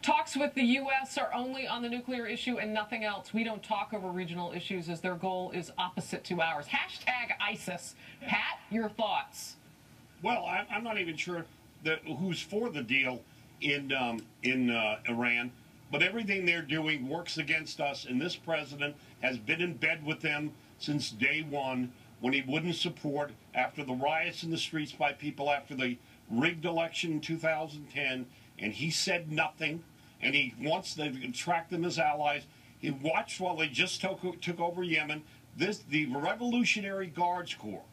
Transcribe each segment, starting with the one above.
Talks with the U.S. are only on the nuclear issue and nothing else. We don't talk over regional issues as their goal is opposite to ours. Hashtag ISIS. Pat, your thoughts? Well, I'm not even sure who's for the deal in Iran, but everything they're doing works against us, and this president has been in bed with them since day one when he wouldn't support, after the riots in the streets by people after the rigged election in 2010, and he said nothing, and he wants to attract them as allies. He watched while they just took over Yemen. The Revolutionary Guards Corps,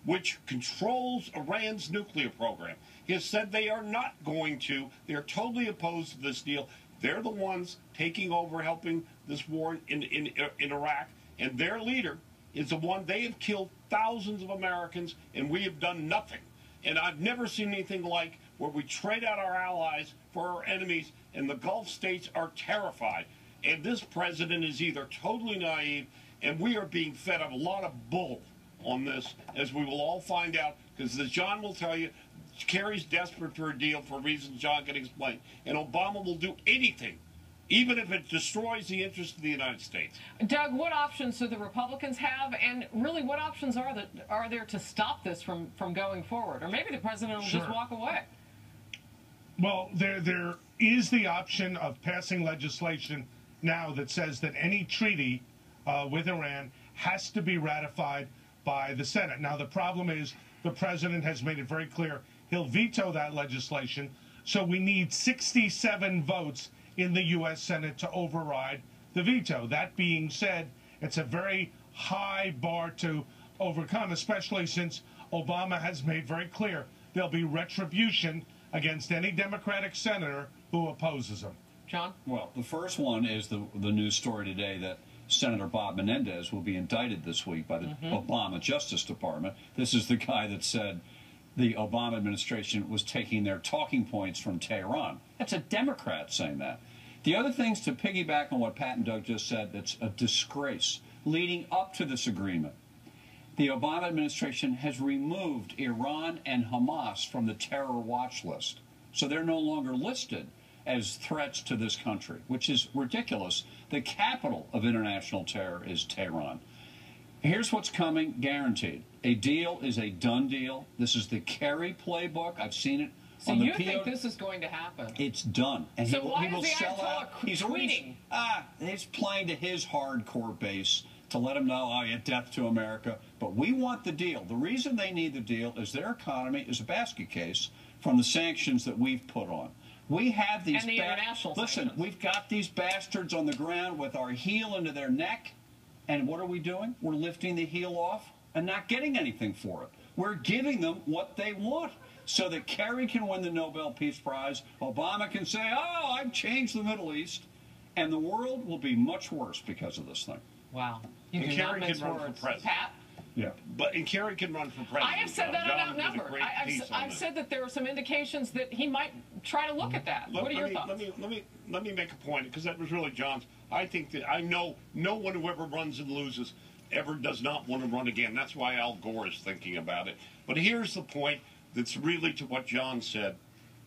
which controls Iran's nuclear program, has said they are not going to. They're totally opposed to this deal. They're the ones taking over, helping this war in Iraq, and their leader is the one. They have killed thousands of Americans, and we have done nothing. And I've never seen anything like where we trade out our allies for our enemies, and the Gulf states are terrified. And this president is either totally naive, and we are being fed a lot of bull on this, as we will all find out, because as John will tell you, Kerry's desperate for a deal for reasons John can explain, and Obama will do anything, even if it destroys the interest of the United States. Doug, what options do the Republicans have, and really what options are there to stop this from going forward? Or maybe the president will just walk away. Well, there is the option of passing legislation now that says that any treaty with Iran has to be ratified by the Senate. Now, the problem is the president has made it very clear he'll veto that legislation, so we need 67 votes in the U.S. Senate to override the veto. That being said, it's a very high bar to overcome, especially since Obama has made very clear there'll be retribution against any Democratic senator who opposes him. John? Well, the first one is the news story today that Senator Bob Menendez will be indicted this week by the Obama Justice Department. This is the guy that said the Obama administration was taking their talking points from Tehran. That's a Democrat saying that. The other things, to piggyback on what Pat and Doug just said, that's a disgrace. Leading up to this agreement, the Obama administration has removed Iran and Hamas from the terror watch list. So they're no longer listed as threats to this country, which is ridiculous. The capital of international terror is Tehran. Here's what's coming, guaranteed. A deal is a done deal. This is the Kerry playbook. I've seen it. So you think this is going to happen? It's done. And so he will sell out. He's tweeting? He's playing to his hardcore base to let him know, oh, yeah, death to America. But we want the deal. The reason they need the deal is their economy is a basket case from the sanctions that we've put on. We have these. And the international Listen, sanctions. we've got these bastards on the ground with our heel into their neck. And what are we doing? We're lifting the heel off and not getting anything for it. We're giving them what they want so that Kerry can win the Nobel Peace Prize, Obama can say, oh, I've changed the Middle East, and the world will be much worse because of this thing. Wow. You And Kerry can run for president. Pat? Yeah. And Kerry can run for president. I have said that I'm outnumbered. I've said that there are some indications that he might try to look at that. What are your thoughts? Let me make a point, because that was really John's. I think that I know no one who ever runs and loses ever does not want to run again. That's why Al Gore is thinking about it. But here's the point that's really to what John said.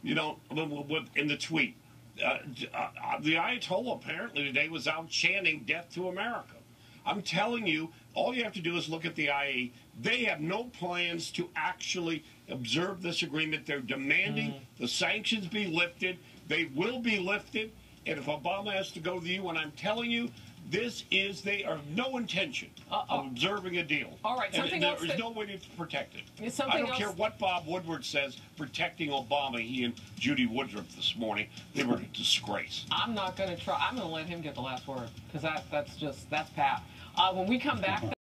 You know, in the tweet, the Ayatollah apparently today was out chanting death to America. I'm telling you, all you have to do is look at the IE. They have no plans to actually observe this agreement. They're demanding the sanctions be lifted. They will be lifted. And if Obama has to go to the UN, I'm telling you, they have no intention of observing a deal. All right, and there is no way to protect it. I don't care what Bob Woodward says protecting Obama. He and Judy Woodruff this morning, they were a disgrace. I'm not going to try. I'm going to let him get the last word, because that's Pat. When we come back.